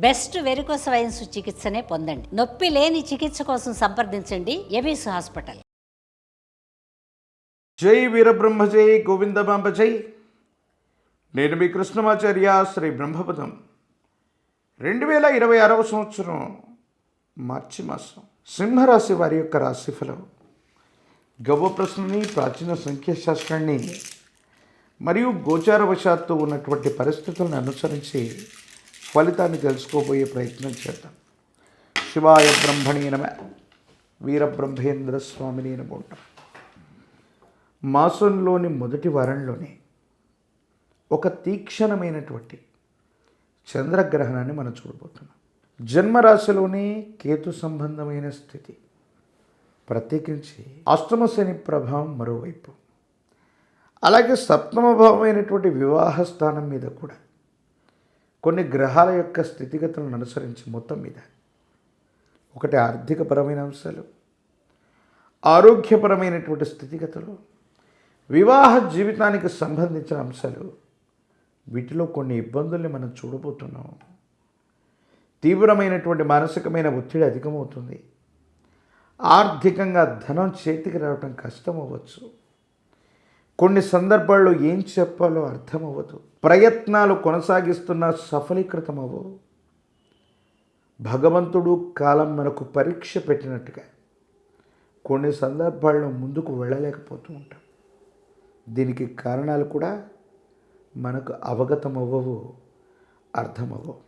Best varicose wines చికిత్సనే పొందండి. నొప్పి లేని చికిత్స కోసం సంప్రదించండి ఎబిస్ హాస్పిటల్. జై వీరబ్రహ్మ జై గోవిందమాంబ జై. నేను మీ కృష్ణమాచార్య శ్రీ బ్రహ్మపదం. 2026 సంవత్సరం మార్చి మాసం సింహరాశి వారి యొక్క రాశిఫలం గవ్వ ప్రశ్నని, ప్రాచీన సంఖ్యాశాస్త్రాన్ని మరియు గోచారవశాత్తు ఉన్నటువంటి పరిస్థితులను అనుసరించి ఫలితాన్ని తెలుసుకోబోయే ప్రయత్నం చేద్దాం. శివాయ బ్రహ్మణే నమః. వీరబ్రహ్మేంద్ర స్వామిని నమో. మాసంలోని మొదటి వారంలోనే ఒక తీక్షణమైనటువంటి చంద్రగ్రహణాన్ని మనం చూడబోతున్నాం. జన్మరాశిలోనే కేతు సంబంధమైన స్థితి, ప్రత్యేకించి అష్టమ శని ప్రభావం మరోవైపు, అలాగే సప్తమ భావమైనటువంటి వివాహ స్థానం మీద కూడా కొన్ని గ్రహాల యొక్క స్థితిగతులను అనుసరించి మొత్తం మీద ఒకటి ఆర్థికపరమైన అంశాలు, ఆరోగ్యపరమైనటువంటి స్థితిగతులు, వివాహ జీవితానికి సంబంధించిన అంశాలు, వీటిలో కొన్ని ఇబ్బందుల్ని మనం చూడబోతున్నాం. తీవ్రమైనటువంటి మానసికమైన ఒత్తిడి అధికమవుతుంది. ఆర్థికంగా ధనం చేతికి రావటం కష్టం అవ్వచ్చు. కొన్ని సందర్భాల్లో ఏం చెప్పాలో అర్థమవ్వదు. ప్రయత్నాలు కొనసాగిస్తున్న సఫలీకృతం అవ్వవు. భగవంతుడు కాలం మనకు పరీక్ష పెట్టినట్టుగా కొన్ని సందర్భాల్లో ముందుకు వెళ్ళలేకపోతూ ఉంటాం. దీనికి కారణాలు కూడా మనకు అవగతం అవ్వవు, అర్థమవ్వవు.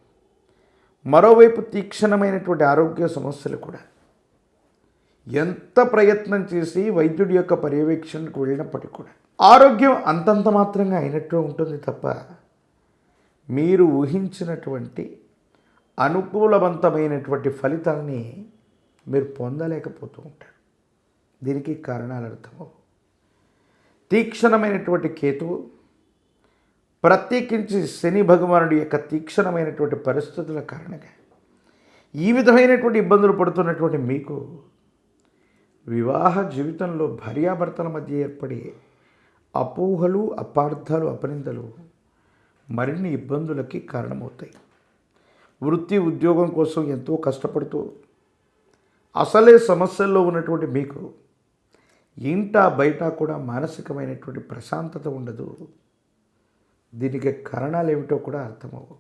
మరోవైపు తీక్షణమైనటువంటి ఆరోగ్య సమస్యలు కూడా ఎంత ప్రయత్నం చేసి వైద్యుడి యొక్క పర్యవేక్షణకు వెళ్ళినప్పటికీ కూడా ఆరోగ్యం అంతంత మాత్రంగా అయినట్టు ఉంటుంది తప్ప మీరు ఊహించినటువంటి అనుకూలవంతమైనటువంటి ఫలితాన్ని మీరు పొందలేకపోతూ ఉంటారు. దీనికి కారణాలు అర్థమవు. తీక్షణమైనటువంటి కేతువు, ప్రత్యేకించి శని భగవానుడి యొక్క తీక్షణమైనటువంటి పరిస్థితుల కారణంగా ఈ విధమైనటువంటి ఇబ్బందులు పడుతున్నటువంటి మీకు వివాహ జీవితంలో భార్యాభర్తల మధ్య ఏర్పడే అపోహలు, అపార్థాలు, అపనిందలు మరిన్ని ఇబ్బందులకి కారణమవుతాయి. వృత్తి ఉద్యోగం కోసం ఎంతో కష్టపడుతూ అసలే సమస్యల్లో ఉన్నటువంటి మీకు ఇంట బయట కూడా మానసికమైనటువంటి ప్రశాంతత ఉండదు. దీనికి కారణాలు ఏమిటో కూడా అర్థమవు.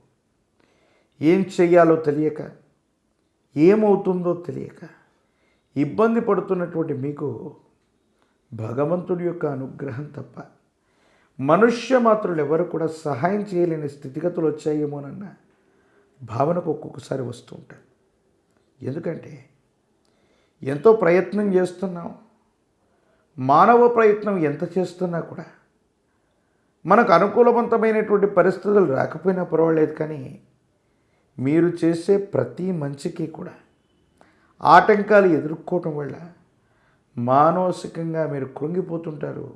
ఏం చెయ్యాలో తెలియక, ఏమవుతుందో తెలియక ఇబ్బంది పడుతున్నటువంటి మీకు భగవంతుడి యొక్క అనుగ్రహం తప్ప మనుష్య మాత్రులు ఎవరు కూడా సహాయం చేయలేని స్థితిగతులు వచ్చాయేమోనన్న భావనకు ఒక్కొక్కసారి వస్తూ ఉంటారు. ఎందుకంటే ఎంతో ప్రయత్నం చేస్తున్నాం. మానవ ప్రయత్నం ఎంత చేస్తున్నా కూడా మనకు అనుకూలవంతమైనటువంటి పరిస్థితులు రాకపోయినా పర్వాలేదు, కానీ మీరు చేసే ప్రతి మంచికి కూడా ఆటంకాలు ఎదుర్కోవటం వల్ల మానసికంగా మీరు కృంగిపోతుంటారు.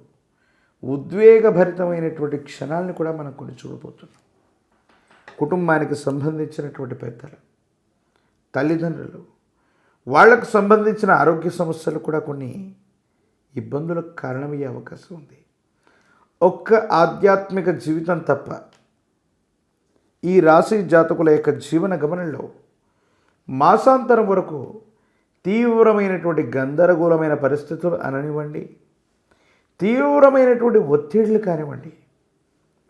ఉద్వేగభరితమైనటువంటి క్షణాలను కూడా మనం కొన్ని చూడబోతున్నాం. కుటుంబానికి సంబంధించినటువంటి పెద్దలు, తల్లిదండ్రులు, వాళ్లకు సంబంధించిన ఆరోగ్య సమస్యలు కూడా కొన్ని ఇబ్బందులకు కారణమయ్యే అవకాశం ఉంది. ఒక్క ఆధ్యాత్మిక జీవితం తప్ప ఈ రాశి జాతకుల యొక్క జీవన గమనంలో మాసాంతరం వరకు తీవ్రమైనటువంటి గందరగోళమైన పరిస్థితులు అననివ్వండి, తీవ్రమైనటువంటి ఒత్తిడులు కానివ్వండి,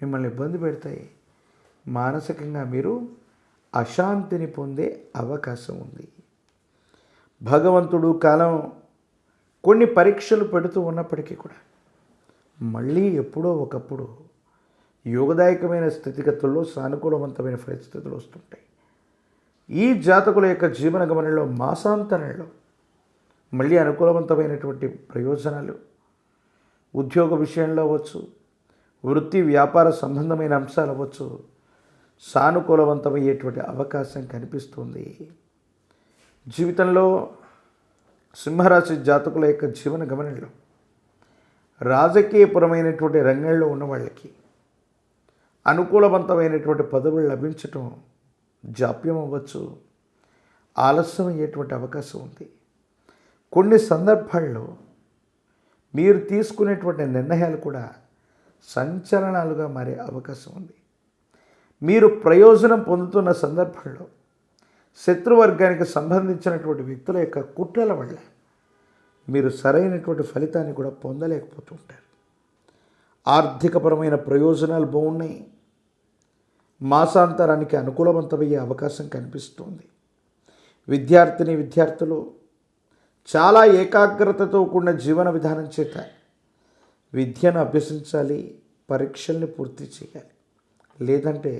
మిమ్మల్ని ఇబ్బంది పెడతాయి. మానసికంగా మీరు అశాంతిని పొందే అవకాశం ఉంది. భగవంతుడు కాలం కొన్ని పరీక్షలు పెడుతూ ఉన్నప్పటికీ కూడా మళ్ళీ ఎప్పుడో ఒకప్పుడు యోగదాయకమైన స్థితిగతుల్లో సానుకూలవంతమైన పరిస్థితులు వస్తుంటాయి. ఈ జాతకుల యొక్క జీవన గమనంలో మాసాంతరంలో మళ్ళీ అనుకూలవంతమైనటువంటి ప్రయోజనాలు, ఉద్యోగ విషయంలో అవ్వచ్చు, వృత్తి వ్యాపార సంబంధమైన అంశాలు అవ్వచ్చు, సానుకూలవంతమయ్యేటువంటి అవకాశం కనిపిస్తుంది. జీవితంలో సింహరాశి జాతకుల యొక్క జీవన గమనంలో రాజకీయపరమైనటువంటి రంగంలో ఉన్న వాళ్ళకి అనుకూలవంతమైనటువంటి పదవులు లభించటం జాప్యం అవ్వచ్చు, ఆలస్యం అయ్యేటువంటి అవకాశం ఉంది. కొన్ని సందర్భాల్లో మీరు తీసుకునేటువంటి నిర్ణయాలు కూడా సంచలనాలుగా మారే అవకాశం ఉంది. మీరు ప్రయోజనం పొందుతున్న సందర్భంలో శత్రువర్గానికి సంబంధించినటువంటి వ్యక్తుల యొక్క కుట్రల వల్ల మీరు సరైనటువంటి ఫలితాన్ని కూడా పొందలేకపోతుంటారు. ఆర్థికపరమైన ప్రయోజనాలు బాగున్నాయి. మాసాంతరానికి అనుకూలవంతమయ్యే అవకాశం కనిపిస్తుంది. విద్యార్థులు చాలా ఏకాగ్రతతో కూడిన జీవన విధానం చేత విద్యను అభ్యసించాలి, పరీక్షల్ని పూర్తి చేయాలి. లేదంటే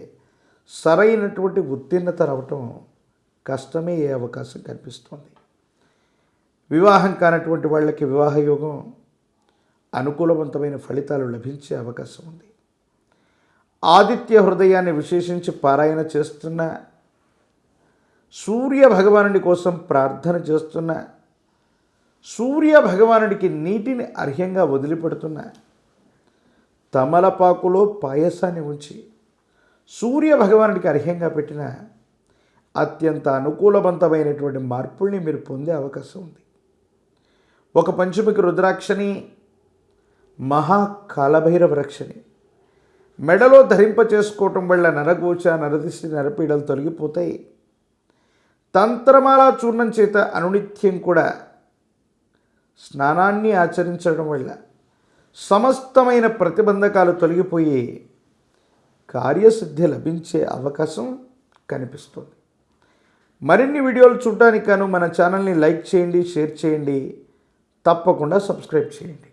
సరైనటువంటి ఉత్తీర్ణత రావటం కష్టమే అయ్యే అవకాశం కనిపిస్తుంది. వివాహం కానటువంటి వాళ్ళకి వివాహ యోగం అనుకూలవంతమైన ఫలితాలు లభించే అవకాశం ఉంది. ఆదిత్య హృదయాన్ని విశేషించి పారాయణ చేస్తున్న, సూర్య భగవానుడి కోసం ప్రార్థన చేస్తున్న, సూర్య భగవానుడికి నీటిని అర్ఘ్యంగా వదిలిపెడుతున్న, తమలపాకులో పాయసాన్ని ఉంచి సూర్య భగవానుడికి అర్ఘ్యంగా పెట్టిన అత్యంత అనుకూలవంతమైనటువంటి మార్పుల్ని మీరు పొందే అవకాశం ఉంది. ఒక పంచముఖి రుద్రాక్షని, మహాకాలభైరవ రక్షని మెడలో ధరింప చేసుకోవటం వల్ల నరగోచ, నరదిష్టి, నరపీడలు తొలగిపోతాయి. తంత్రమాల చూర్ణం చేత అనునిత్యం కూడా స్నానాన్ని ఆచరించడం వల్ల సమస్తమైన ప్రతిబంధకాలు తొలగిపోయి కార్యసిద్ధి లభించే అవకాశం కనిపిస్తుంది. మరిన్ని వీడియోలు చూడటానికి గాను మన ఛానల్ని లైక్ చేయండి, షేర్ చేయండి, తప్పకుండా సబ్స్క్రైబ్ చేయండి.